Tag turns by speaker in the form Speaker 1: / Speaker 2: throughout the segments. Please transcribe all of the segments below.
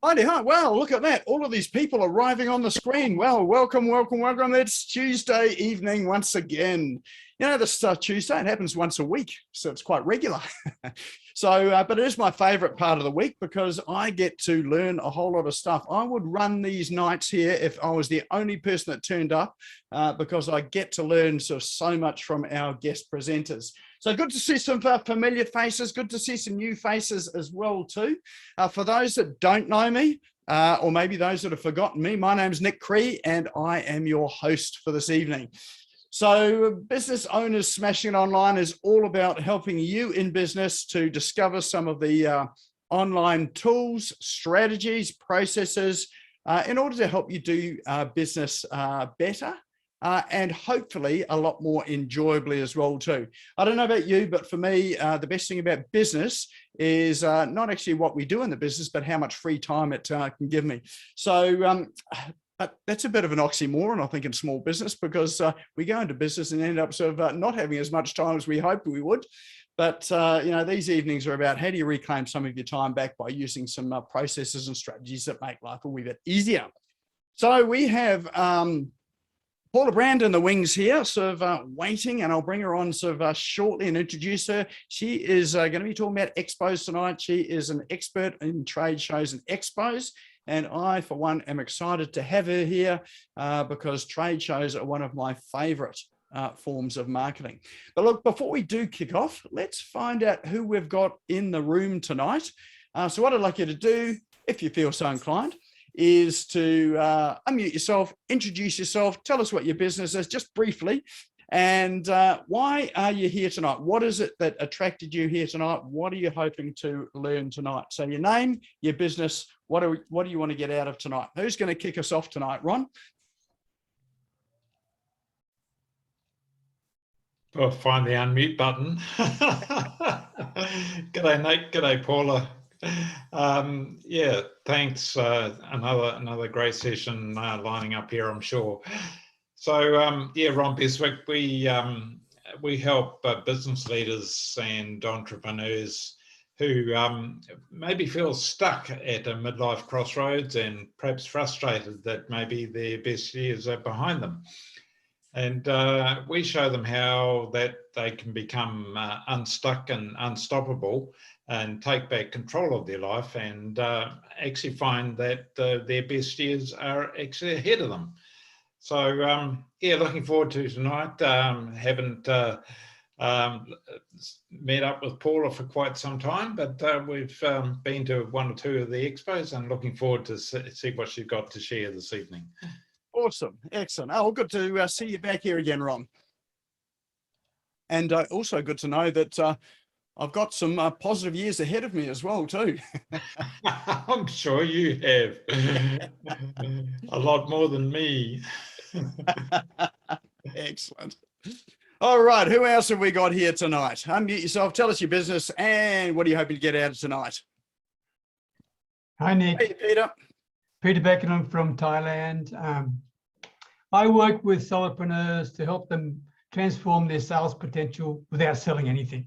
Speaker 1: Hi. Well, look at that. All of these people arriving on the screen. Well, welcome. It's Tuesday evening once again. You know, this Tuesday, it happens once a week, so it's quite regular. But it is my favorite part of the week because I get to learn a whole lot of stuff. I would run these nights here if I was the only person that turned up because I get to learn so much from our guest presenters. So good to see some familiar faces, good to see some new faces as well too. For those that don't know me, or maybe those that have forgotten me, my name is Nick Cree and I am your host for this evening. So Business Owners Smashing It Online is all about helping you in business to discover some of the online tools, strategies, processes in order to help you do business better. And hopefully a lot more enjoyably as well too. I don't know about you, but for me, the best thing about business is not actually what we do in the business, but how much free time it can give me. So that's a bit of an oxymoron, I think, in small business, because we go into business and end up not having as much time as we hoped we would. But, you know, these evenings are about how do you reclaim some of your time back by using some processes and strategies that make life a wee bit easier. So we have Paula Brand in the wings here, waiting, and I'll bring her on shortly and introduce her. She is going to be talking about expos tonight. She is an expert in trade shows and expos, and I, for one, am excited to have her here because trade shows are one of my favorite forms of marketing. But look, before we do kick off, let's find out who we've got in the room tonight. So what I'd like you to do, if you feel so inclined, is to unmute yourself, introduce yourself, tell us what your business is, just briefly, and why are you here tonight? What is it that attracted you here tonight? What are you hoping to learn tonight? So your name, your business, what do you want to get out of tonight? Who's going to kick us off tonight, Ron?
Speaker 2: I'll find the unmute button. G'day, Nate. G'day, Paula. Yeah, thanks. Another great session lining up here, I'm sure. So yeah, Ron Beswick, we help business leaders and entrepreneurs who maybe feel stuck at a midlife crossroads and perhaps frustrated that maybe their best years are behind them. And we show them how that they can become unstuck and unstoppable and take back control of their life and actually find that their best years are actually ahead of them. So yeah, looking forward to tonight. Haven't met up with Paula for quite some time, but we've been to one or two of the expos and looking forward to see what she's got to share this evening.
Speaker 1: Awesome. Excellent. Oh, good to see you back here again, Ron. And also good to know that I've got some positive years ahead of me as well, too.
Speaker 2: I'm sure you have. A lot more than me.
Speaker 1: Excellent. All right. Who else have we got here tonight? Unmute yourself. Tell us your business and what are you hoping to get out of tonight?
Speaker 3: Hi, Nick.
Speaker 1: Hey, Peter.
Speaker 3: Peter Beckenham from Thailand. I work with solopreneurs to help them transform their sales potential without selling anything.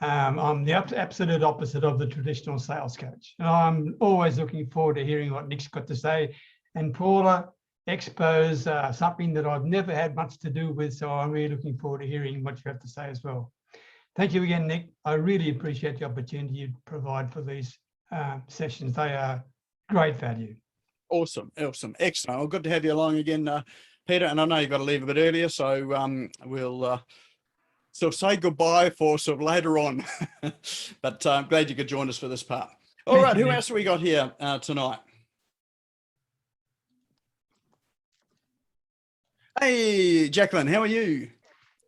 Speaker 3: I'm the absolute opposite of the traditional sales coach. I'm always looking forward to hearing what Nick's got to say. And Paula, expos are something that I've never had much to do with, so I'm really looking forward to hearing what you have to say as well. Thank you again, Nick. I really appreciate the opportunity you provide for these sessions. They are great value.
Speaker 1: Awesome. Excellent. Well, good to have you along again, Peter. And I know you've got to leave a bit earlier, so we'll say goodbye for later on. But I'm glad you could join us for this part. All right, who else have we got here tonight? Hey, Jacqueline, how are you?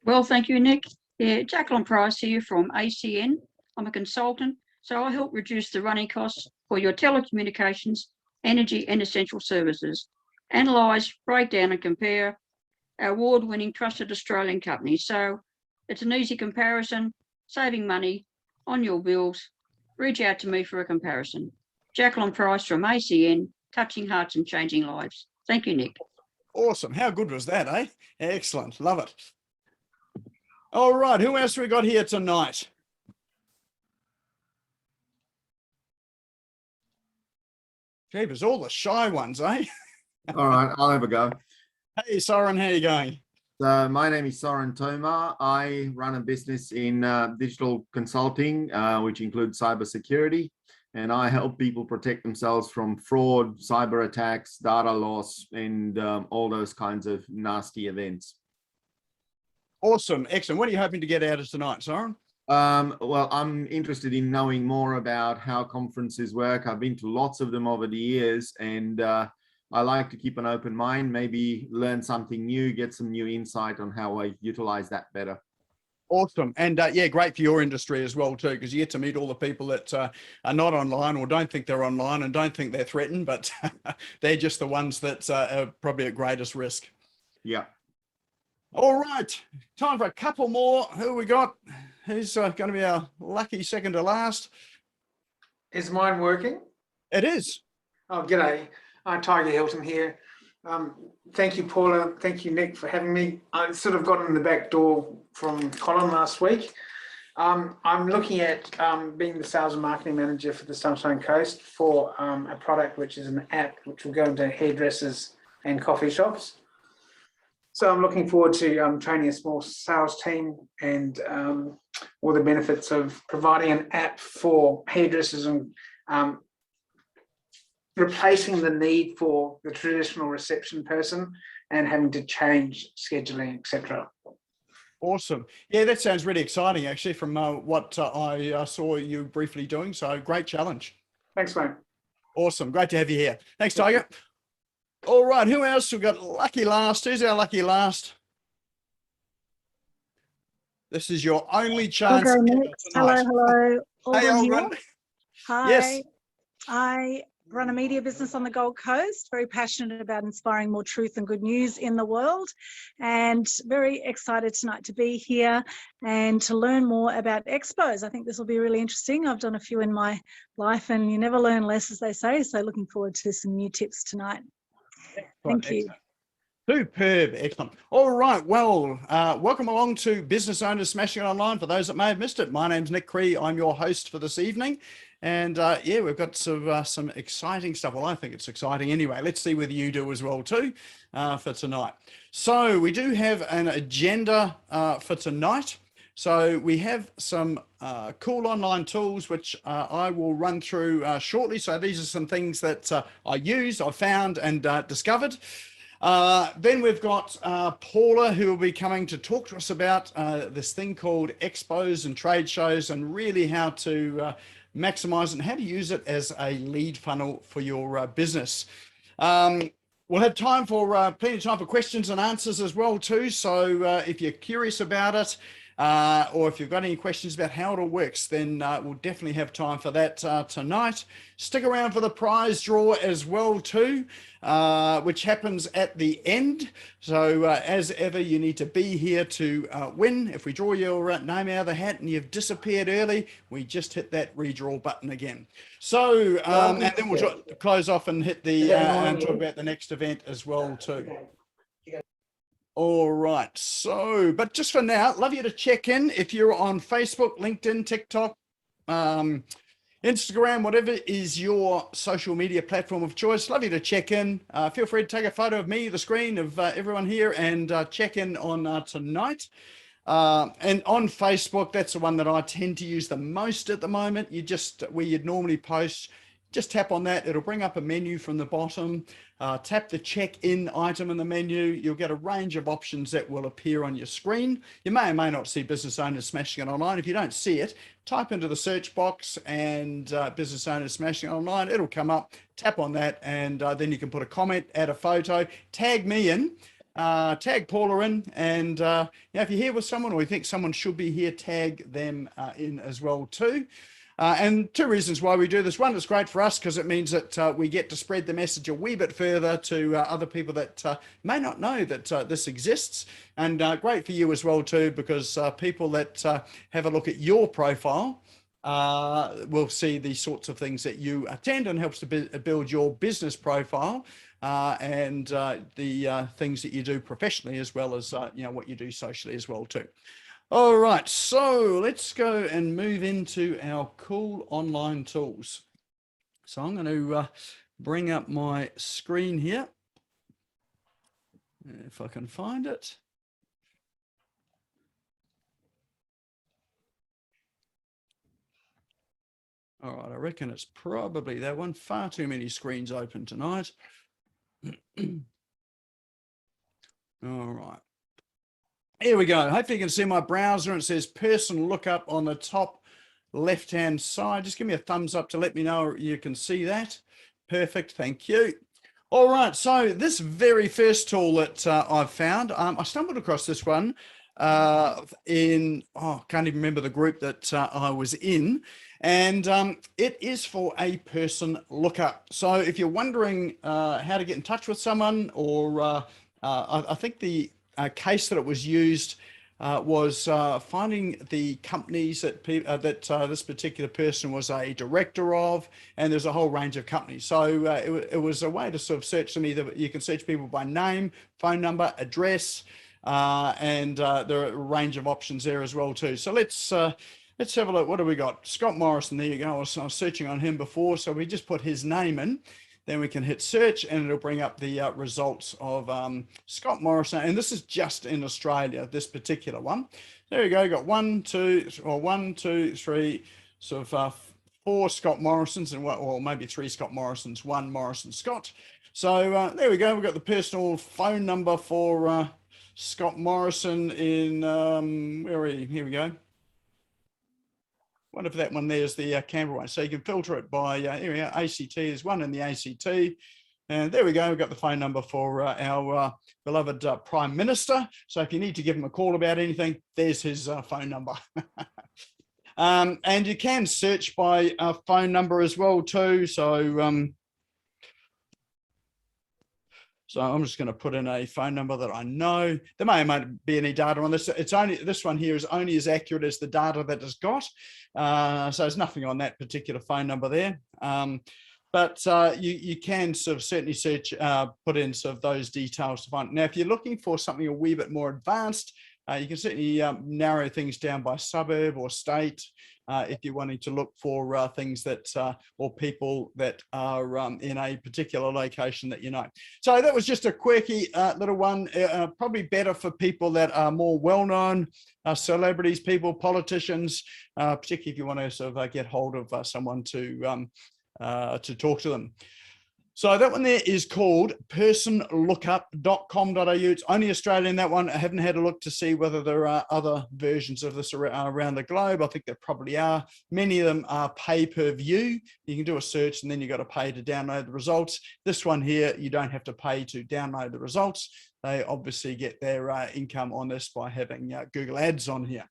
Speaker 4: Well, thank you, Nick. Yeah, Jacqueline Price here from ACN. I'm a consultant, so I help reduce the running costs for your telecommunications, energy and essential services, analyse, break down and compare our award-winning trusted Australian companies. So it's an easy comparison, saving money on your bills. Reach out to me for a comparison. Jacqueline Price from ACN, touching hearts and changing lives. Thank you, Nick.
Speaker 1: Awesome. How good was that, eh? Excellent. Love it. All right. Who else have we got here tonight? Jeepers, all the shy ones, eh?
Speaker 5: All right, I'll have a go.
Speaker 1: Hey, Soren, how you going?
Speaker 5: So my name is Soren Tomar. I run a business in digital consulting, which includes cybersecurity, and I help people protect themselves from fraud, cyber attacks, data loss, and all those kinds of nasty events.
Speaker 1: Awesome, excellent. What are you hoping to get out of tonight, Soren?
Speaker 5: Well, I'm interested in knowing more about how conferences work. I've been to lots of them over the years, and I like to keep an open mind, maybe learn something new, get some new insight on how I utilize that better.
Speaker 1: Awesome. And yeah, great for your industry as well, too, because you get to meet all the people that are not online or don't think they're online and don't think they're threatened, but they're just the ones that are probably at greatest risk.
Speaker 5: Yeah.
Speaker 1: All right. Time for a couple more. Who we got? Who's going to be our lucky second to last?
Speaker 6: Is mine working?
Speaker 1: It is.
Speaker 6: Oh, g'day. Tiger Hilton here. Thank you, Paula. Thank you, Nick, for having me. I sort of got in the back door from Colin last week. I'm looking at being the sales and marketing manager for the Sunshine Coast for a product which is an app which will go into hairdressers and coffee shops. So I'm looking forward to training a small sales team and all the benefits of providing an app for hairdressers and replacing the need for the traditional reception person and having to change scheduling, etc.
Speaker 1: Awesome. Yeah, that sounds really exciting, actually, from what I saw you briefly doing. So great challenge.
Speaker 6: Thanks, mate.
Speaker 1: Awesome. Great to have you here. Thanks, Tiger. All right. Who else? We've got lucky last. Who's our lucky last? This is your only chance.
Speaker 7: Okay, Nick. Hello.
Speaker 1: Hey,
Speaker 7: All
Speaker 1: Aldrin.
Speaker 7: Hi.
Speaker 1: Yes.
Speaker 7: I run a media business on the Gold Coast, very passionate about inspiring more truth and good news in the world, and very excited tonight to be here and to learn more about expos. I think this will be really interesting. I've done a few in my life and you never learn less, as they say, so looking forward to some new tips tonight. Thank you.
Speaker 1: Superb. Excellent. All right. Well, welcome along to Business Owners Smashing It Online. For those that may have missed it, my name's Nick Cree. I'm your host for this evening. And yeah, we've got some exciting stuff. Well, I think it's exciting anyway. Let's see whether you do as well too for tonight. So we do have an agenda for tonight. So we have some cool online tools, which I will run through shortly. So these are some things that I used, I found and discovered. Then we've got Paula, who will be coming to talk to us about this thing called expos and trade shows and really how to maximize it and how to use it as a lead funnel for your business. We'll have time for plenty of time for questions and answers as well too. So if you're curious about it, or if you've got any questions about how it all works, then we'll definitely have time for that tonight. Stick around for the prize draw as well too, which happens at the end. So as ever, you need to be here to win. If we draw your name out of the hat and you've disappeared early, we just hit that redraw button again. So and then we'll close off and hit the and talk about the next event as well too. All right. So, but just for now, love you to check in if you're on Facebook, LinkedIn, TikTok, Instagram, whatever is your social media platform of choice. Love you to check in. Feel free to take a photo of me, the screen of everyone here, and check in on tonight. And on Facebook, that's the one that I tend to use the most at the moment. You just, where you'd normally post, just tap on that. It'll bring up a menu from the bottom. Tap the check-in item in the menu. You'll get a range of options that will appear on your screen. You may or may not see Business Owners Smashing It Online. If you don't see it, type into the search box and Business Owners Smashing It Online. It'll come up. Tap on that, and then you can put a comment, add a photo, tag me in, tag Paula in, and if you're here with someone or you think someone should be here, tag them in as well too. And two reasons why we do this. One, it's great for us because it means that we get to spread the message a wee bit further to other people that may not know that this exists. And great for you as well too, because people that have a look at your profile will see the sorts of things that you attend, and helps to build your business profile and the things that you do professionally, as well as what you do socially as well too. All right, so let's go and move into our cool online tools. So I'm going to bring up my screen here. If I can find it. All right, I reckon it's probably that one. Far too many screens open tonight. All right. Here we go. Hopefully you can see my browser. It says person lookup on the top left-hand side. Just give me a thumbs up to let me know you can see that. Perfect. Thank you. All right. So this very first tool that I've found, I stumbled across this one can't even remember the group that I was in. And it is for a person lookup. So if you're wondering how to get in touch with someone, or I think the case that it was used was finding the companies that this particular person was a director of, and there's a whole range of companies. So it was a way to sort of search them. Either you can search people by name, phone number, address, and there are a range of options there as well too. So let's have a look. What do we got? Scott Morrison. There you go. I was searching on him before, so we just put his name in. Then we can hit search and it'll bring up the results of Scott Morrison. And this is just in Australia, this particular one. There you go. Got 1, 2, 3, sort of 4 Scott Morrisons, and or maybe 3 Scott Morrisons, 1 Morrison Scott. So there we go. We've got the personal phone number for Scott Morrison in, where are you? Here we go. Wonder if that one there's the Canberra one. So you can filter it by, here we are, ACT. There's one in the ACT. And there we go. We've got the phone number for our beloved Prime Minister. So if you need to give him a call about anything, there's his phone number. And you can search by phone number as well too. So I'm just going to put in a phone number that I know. There may or may not be any data on this. It's only, this one here is only as accurate as the data that it's got. So there's nothing on that particular phone number there. But you can sort of certainly search, put in sort of those details to find. Now, if you're looking for something a wee bit more advanced, you can certainly narrow things down by suburb or state. If you're wanting to look for things that, or people that are in a particular location that you know. So that was just a quirky little one, probably better for people that are more well-known, celebrities, people, politicians, particularly if you want to sort of get hold of someone to talk to them. So that one there is called personlookup.com.au. It's only Australian, that one. I haven't had a look to see whether there are other versions of this around the globe. I think there probably are. Many of them are pay per view. You can do a search and then you got to pay to download the results. This one here, you don't have to pay to download the results. They obviously get their income on this by having Google Ads on here.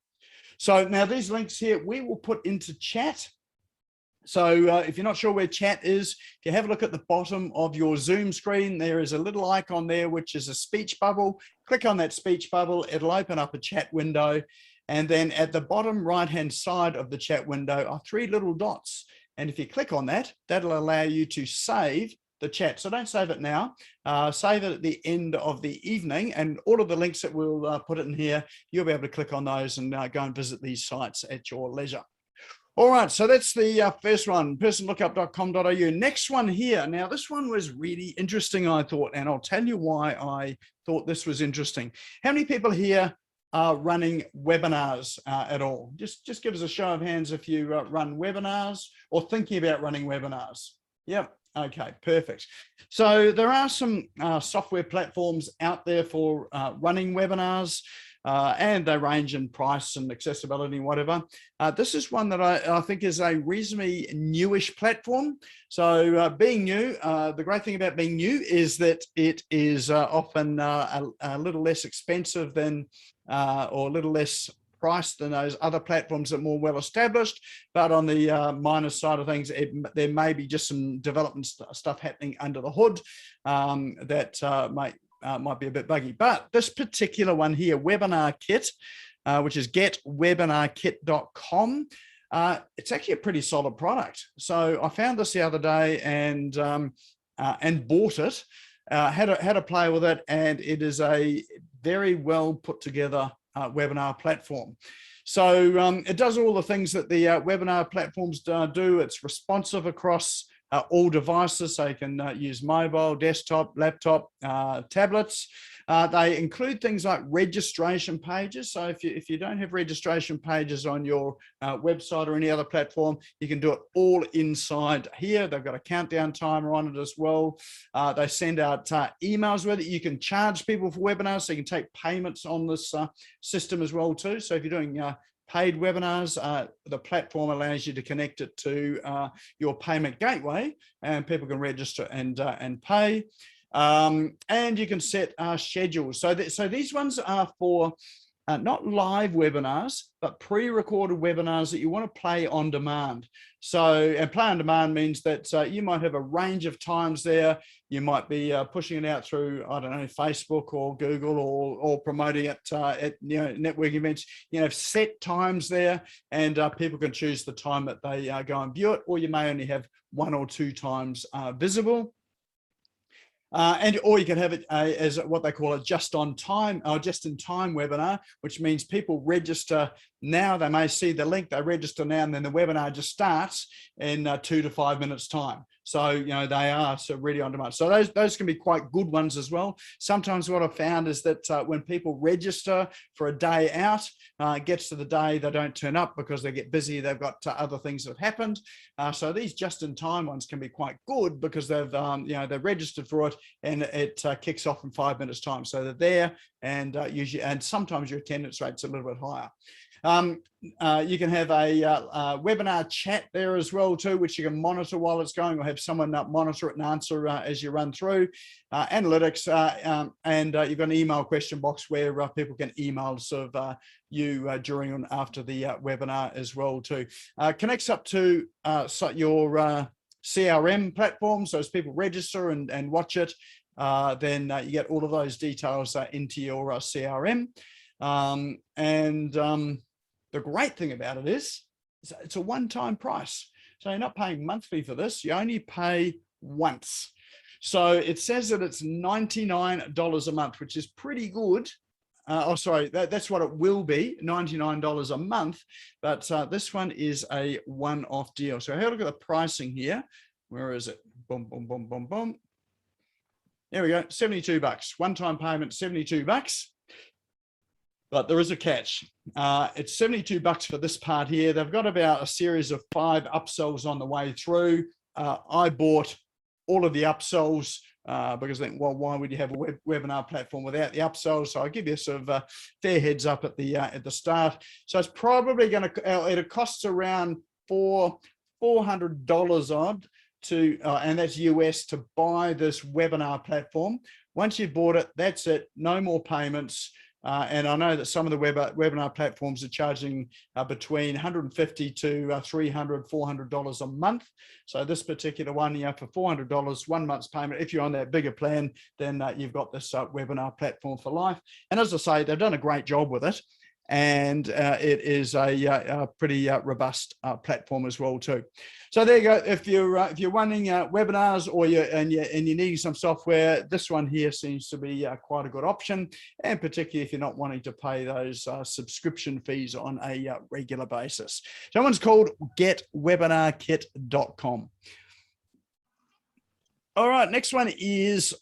Speaker 1: So now these links here, we will put into chat. So if you're not sure where chat is, if you have a look at the bottom of your Zoom screen, there is a little icon there, which is a speech bubble. Click on that speech bubble. It'll open up a chat window. And then at the bottom right-hand side of the chat window are 3 little dots. And if you click on that, that'll allow you to save the chat. So don't save it now, save it at the end of the evening, and all of the links that we'll put it in here, you'll be able to click on those and go and visit these sites at your leisure. All right, so that's the first one, personlookup.com.au. Next one here. Now, this one was really interesting, I thought, and I'll tell you why I thought this was interesting. How many people here are running webinars at all? Just give us a show of hands if you run webinars or thinking about running webinars. Yep. Okay, perfect. So there are some software platforms out there for running webinars. And they range in price and accessibility and whatever. This is one that I think is a reasonably newish platform. So being new, the great thing about being new is that it is often a little less expensive than, or a little less priced than those other platforms that are more well established. But on the minus side of things, there may be just some development stuff happening under the hood that might be a bit buggy. But this particular one here, Webinar Kit, which is getwebinarkit.com, it's actually a pretty solid product. So I found this the other day and bought it, had a play with it, and it is a very well put together webinar platform. So it does all the things that the webinar platforms do. It's responsive across all devices, so you can use mobile, desktop, laptop, tablets. They include things like registration pages. So if you don't have registration pages on your website or any other platform, you can do it all inside here. They've got a countdown timer on it as well. They send out emails with it. You can charge people for webinars, so you can take payments on this system as well too. So if you're doing paid webinars, the platform allows you to connect it to your payment gateway, and people can register and pay. And you can set schedules. So these ones are for not live webinars, but pre-recorded webinars that you want to play on demand. So, and play on demand means that you might have a range of times there. You might be pushing it out through, I don't know, Facebook or Google, or promoting it at networking events. You have set times there, and people can choose the time that they go and view it, or you may only have 1 or 2 times visible. Or you can have it as what they call a just-in-time webinar, which means people register now. They may see the link, they register now, and then the webinar just starts in 2 to 5 minutes time. So, they are really on demand. So those can be quite good ones as well. Sometimes what I've found is that when people register for a day out, it gets to the day they don't turn up because they get busy. They've got other things that have happened. So these just-in-time ones can be quite good because they've, they've registered for it, and it kicks off in 5 minutes time. So they're there, and usually, and sometimes your attendance rate's a little bit higher. You can have a webinar chat there as well too, which you can monitor while it's going, or have someone monitor it and answer as you run through. Analytics, and you've got an email question box where people can email you during and after the webinar as well too. Connects up to your CRM platform, so as people register and watch it, then you get all of those details into your CRM. The great thing about it is it's a one-time price. So you're not paying monthly for this. You only pay once. So it says that it's $99 a month, which is pretty good. That's what it will be, $99 a month. But this one is a one-off deal. So have a look at the pricing here. Where is it? Boom, boom, boom, boom, boom. There we go, $72. One-time payment, $72. But there is a catch. It's $72 for this part here. They've got about a series of 5 upsells on the way through. I bought all of the upsells because I think, well, why would you have a webinar platform without the upsells? So I'll give you sort of a fair heads up at the start. So it's probably going to, it costs around $400 odd to, and that's US, to buy this webinar platform. Once you've bought it, that's it. No more payments. And I know that some of the webinar platforms are charging between $150 to $300, $400 a month. So this particular one, for $400, 1 month's payment, if you're on that bigger plan, then you've got this webinar platform for life. And as I say, they've done a great job with it. And it is a pretty robust platform as well too. So there you go. If you're running webinars, or you're needing some software, this one here seems to be quite a good option, and particularly if you're not wanting to pay those subscription fees on a regular basis. So that one's called getwebinarkit.com. All right, next one is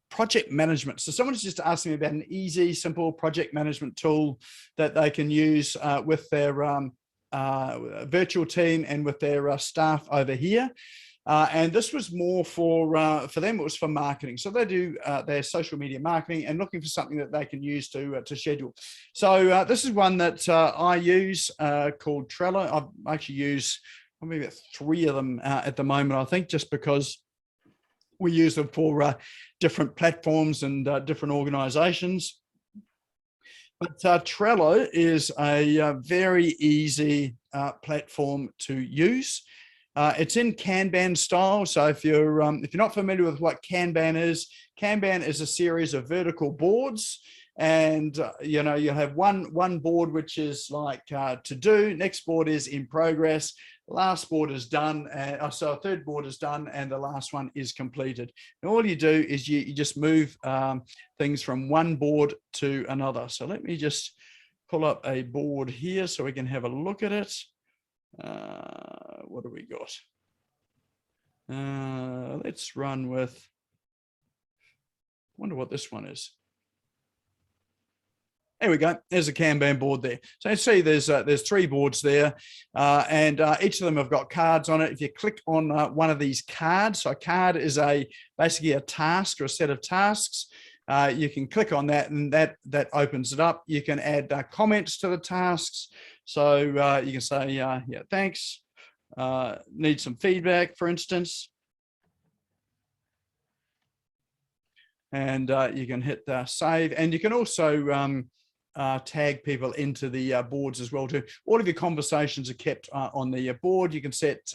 Speaker 1: project management. So someone's just asked me about an easy, simple project management tool that they can use with their virtual team and with their staff over here. And this was more for them, it was for marketing. So they do their social media marketing and looking for something that they can use to schedule. So this is one that I use called Trello. I actually use maybe 3 of them at the moment, I think, just because we use them for different platforms and different organizations. But Trello is a very easy platform to use. It's in Kanban style. So if you're not familiar with what Kanban is a series of vertical boards. And you have one board which is like to do, next board is in progress, last board is done, so a third board is done, and the last one is completed. And all you do is you just move things from one board to another. So let me just pull up a board here so we can have a look at it. What do we got? Let's run with, wonder what this one is. There we go. There's a Kanban board there. So you see there's 3 boards there, and each of them have got cards on it. If you click on one of these cards, so a card is basically a task or a set of tasks. You can click on that, and that opens it up. You can add comments to the tasks. So you can say, yeah, thanks. Need some feedback, for instance. And you can hit save, and you can also tag people into the boards as well too. All of your conversations are kept on the board. You can set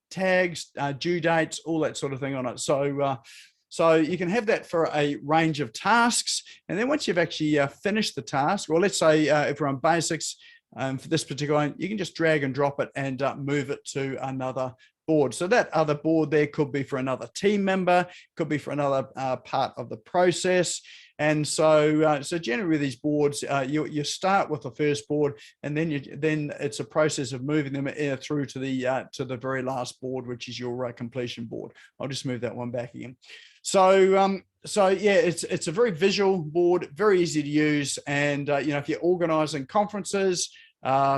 Speaker 1: tags, due dates, all that sort of thing on it. So you can have that for a range of tasks. And then once you've actually finished the task, or let's say if we're on basics, for this particular one, you can just drag and drop it and move it to another board. So that other board there could be for another team member, could be for another part of the process. And so generally with these boards, you start with the first board, and then it's a process of moving them through to the very last board, which is your completion board. I'll just move that one back again. So yeah, it's a very visual board, very easy to use, and if you're organising conferences,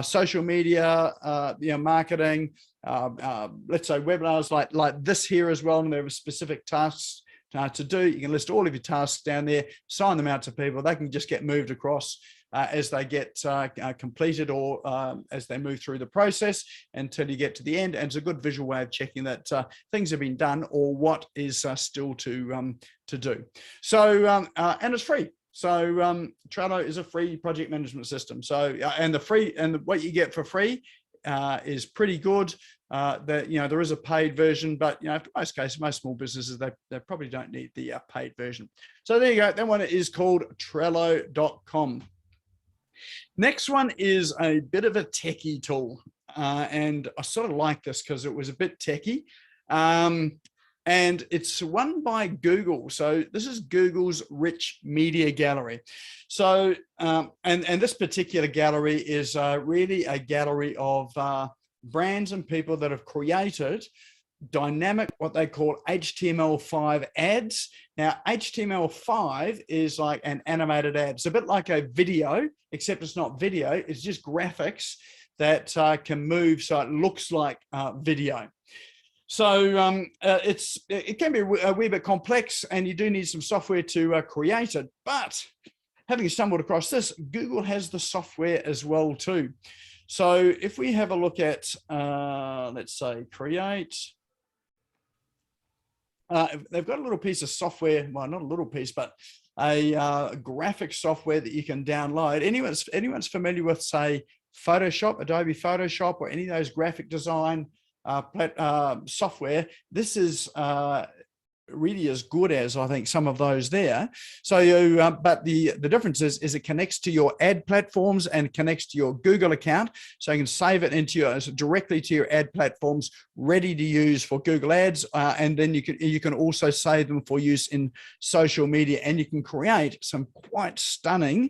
Speaker 1: social media, marketing, let's say webinars like this here as well, and there are specific tasks to do. You can list all of your tasks down there, sign them out to people. They can just get moved across as they get completed, or as they move through the process until you get to the end. And it's a good visual way of checking that things have been done or what is still to do. So and it's free. So Trello is a free project management system. So and what you get for free is pretty good. There is a paid version, but in most cases, most small businesses, they probably don't need the paid version. So there you go. That one is called Trello.com. Next one is a bit of a techie tool, and I sort of like this because it was a bit techie. And it's one by Google. So this is Google's Rich Media Gallery. So, and this particular gallery is really a gallery of brands and people that have created dynamic, what they call HTML5 ads. Now, HTML5 is like an animated ad. It's a bit like a video, except it's not video. It's just graphics that can move so it looks like video. So it can be a wee bit complex, and you do need some software to create it. But having stumbled across this, Google has the software as well too. So if we have a look at, let's say, create, they've got a little piece of software, well, not a little piece, but a graphic software that you can download. Anyone's familiar with, say, Photoshop, Adobe Photoshop, or any of those graphic design software, this is really as good as, I think, some of those there. So but the difference is it connects to your ad platforms and connects to your Google account, so you can save it into directly to your ad platforms, ready to use for Google Ads, and then you can also save them for use in social media, and you can create some quite stunning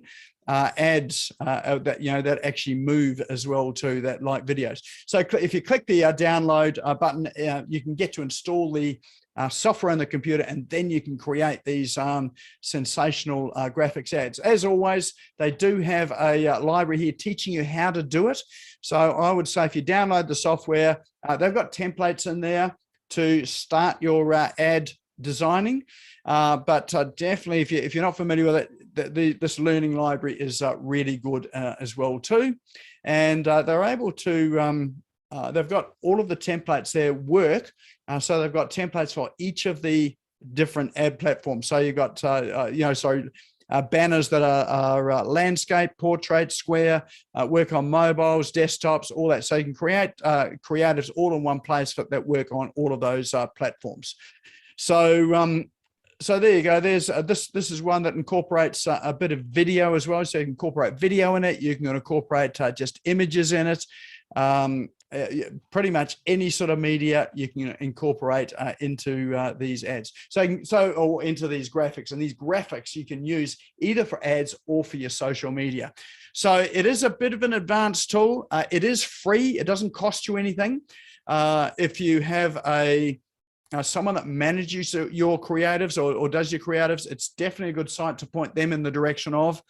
Speaker 1: ads that actually move as well too, that like videos. So if you click the download button, you can get to install the software on the computer, and then you can create these sensational graphics ads. As always, they do have a library here teaching you how to do it. So I would say if you download the software, they've got templates in there to start your ad designing, but definitely if you're not familiar with it, this learning library is really good as well too. And they're able to they've got all of the templates there work. So they've got templates for each of the different ad platforms. So you've got banners that are landscape, portrait, square, work on mobiles, desktops, all that. So you can create creatives all in one place that work on all of those platforms. So there you go. There's this is one that incorporates a bit of video as well. So you can incorporate video in it. You can incorporate just images in it. Pretty much any sort of media you can incorporate into these ads. Or into these graphics, and these graphics you can use either for ads or for your social media. So it is a bit of an advanced tool. It is free. It doesn't cost you anything. If you have a someone that manages your creatives or does your creatives, it's definitely a good site to point them in the direction of,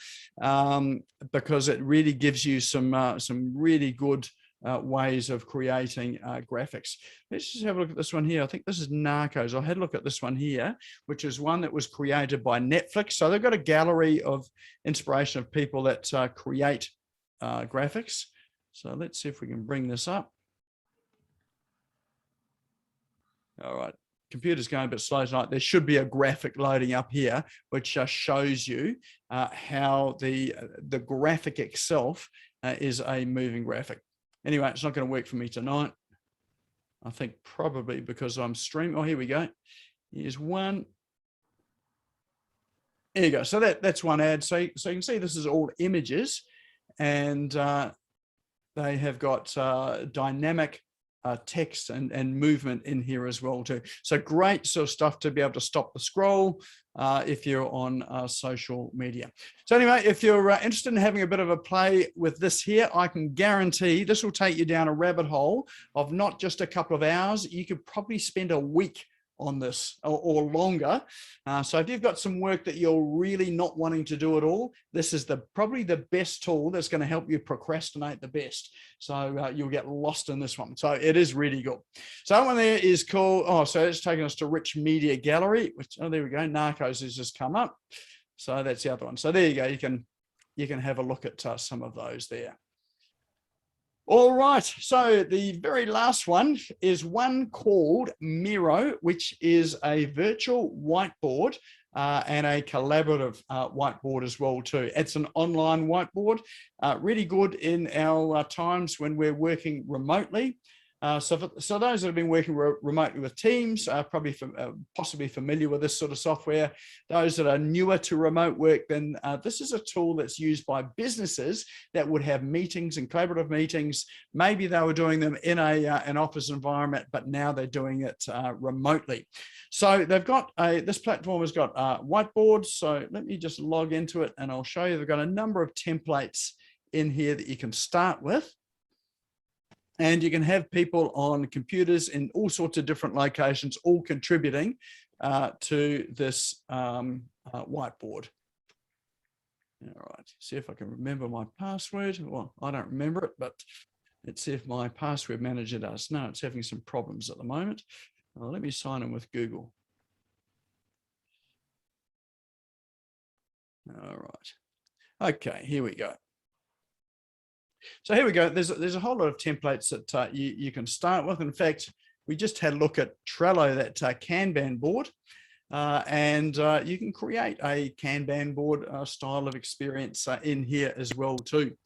Speaker 1: because it really gives you some really good ways of creating graphics. Let's just have a look at this one here. I think this is Narcos. I had a look at this one here, which is one that was created by Netflix. So they've got a gallery of inspiration of people that create graphics. So let's see if we can bring this up. All right, computer's going a bit slow tonight. There should be a graphic loading up here, which just shows you how the graphic itself is a moving graphic. Anyway, it's not going to work for me tonight. I think probably because I'm streaming. Oh, here we go. Here's one. There you go. So that's one ad. So you can see this is all images, and they have got dynamic text and movement in here as well too. So great sort of stuff to be able to stop the scroll if you're on social media. So anyway, if you're interested in having a bit of a play with this here, I can guarantee this will take you down a rabbit hole of not just a couple of hours. You could probably spend a week on this or longer. So if you've got some work that you're really not wanting to do at all, this is probably the best tool that's going to help you procrastinate the best. So you'll get lost in this one. So it is really good. So that one there is called, so it's taking us to Rich Media Gallery, which, there we go. Narcos has just come up. So that's the other one. So there you go. You can have a look at some of those there. All right, so the very last one is one called Miro, which is a virtual whiteboard and a collaborative whiteboard as well too. It's an online whiteboard, really good in our times when we're working remotely. So those that have been working remotely with teams are probably possibly familiar with this sort of software. Those that are newer to remote work, then this is a tool that's used by businesses that would have meetings and collaborative meetings. Maybe they were doing them in an office environment, but now they're doing it remotely. So they've got this platform has got whiteboards. So let me just log into it and I'll show you. They've got a number of templates in here that you can start with. And you can have people on computers in all sorts of different locations, all contributing to this whiteboard. All right, see if I can remember my password. Well, I don't remember it, but let's see if my password manager does. No, it's having some problems at the moment. Well, let me sign in with Google. All right. Okay, here we go. So here we go. There's a whole lot of templates that you can start with. In fact, we just had a look at Trello, that Kanban board, and you can create a Kanban board style of experience in here as well too.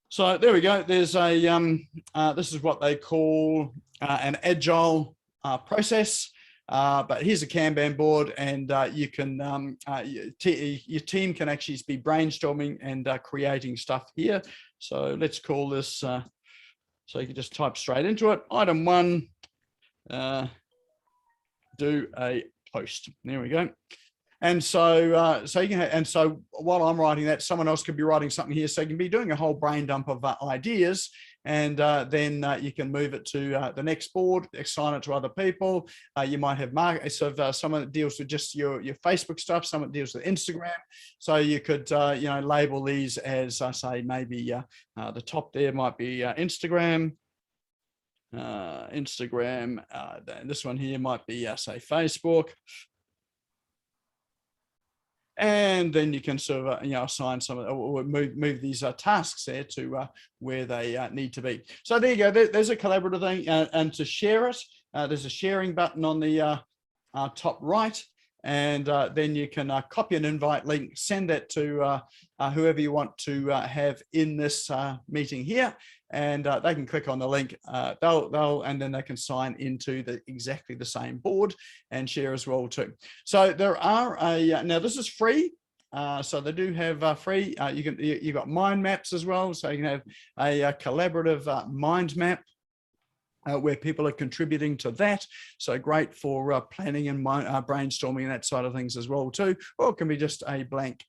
Speaker 1: So there we go. There's a this is what they call an agile process. But here's a Kanban board, and you can your team can actually be brainstorming and creating stuff here. So let's call this, so you can just type straight into it. Item 1, do a post. There we go. And so, you can, and so while I'm writing that, someone else could be writing something here. So you can be doing a whole brain dump of ideas, and then you can move it to the next board, assign it to other people. You might have someone that deals with just your Facebook stuff, someone that deals with Instagram. So you could, label these as, say, maybe the top there might be Instagram. This one here might be, say, Facebook. And then you can sort of, assign some or move these tasks there to where they need to be. So there you go. There's a collaborative thing, and to share it, there's a sharing button on the top right, and then you can copy an invite link, send that to whoever you want to have in this meeting here, and they can click on the link. And then they can sign into exactly the same board and share as well too. So there are now this is free. So they do have free. You've got mind maps as well. So you can have a collaborative mind map where people are contributing to that. So great for planning and brainstorming and that side of things as well too. Or it can be just a blank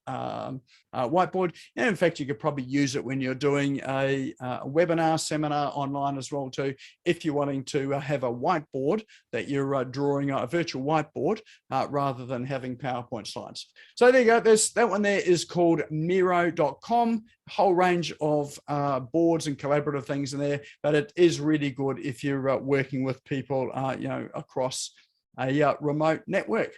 Speaker 1: whiteboard. And in fact, you could probably use it when you're doing a webinar, seminar online as well too, if you're wanting to have a whiteboard that you're drawing a virtual whiteboard rather than having PowerPoint slides. So there you go. That one there is called Miro.com. Whole range of boards and collaborative things in there, but it is really good if you're working with people, across a remote network.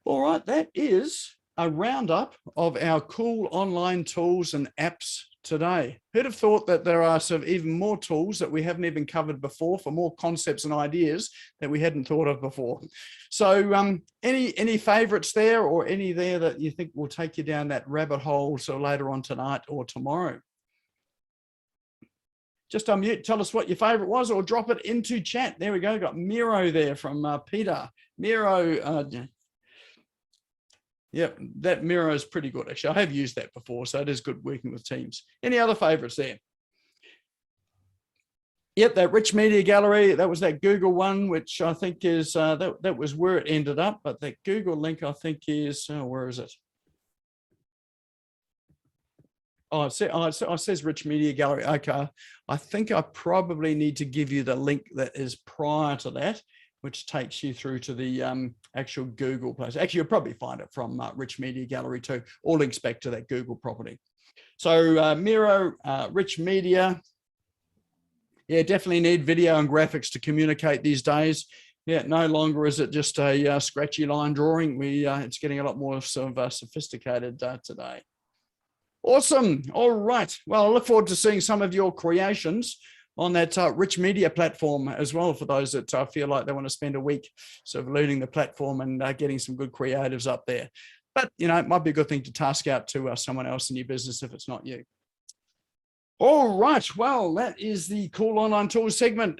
Speaker 1: All right, that is a roundup of our cool online tools and apps today. Who'd have thought that there are sort of even more tools that we haven't even covered before, for more concepts and ideas that we hadn't thought of before. So any favorites there, or any there that you think will take you down that rabbit hole so later on tonight or tomorrow? Just unmute, tell us what your favorite was, or drop it into chat. There we go, got Miro there from Peter. Miro, yep, that Miro is pretty good, actually. I have used that before, so it is good working with teams. Any other favorites there? Yep, that Rich Media Gallery, that was that Google one, which I think is, that was where it ended up, but that Google link, I think is, where is it? Oh, it says Rich Media Gallery. Okay, I think I probably need to give you the link that is prior to that, which takes you through to the actual Google place. Actually, you'll probably find it from Rich Media Gallery too. All links back to that Google property. So Miro, Rich Media. Yeah, definitely need video and graphics to communicate these days. Yeah, no longer is it just a scratchy line drawing. It's getting a lot more sort of sophisticated today. Awesome. All right. Well, I look forward to seeing some of your creations on that Rich Media platform as well, for those that feel like they want to spend a week sort of learning the platform and getting some good creatives up there. But, it might be a good thing to task out to someone else in your business if it's not you. All right. Well, that is the Cool Online Tools segment.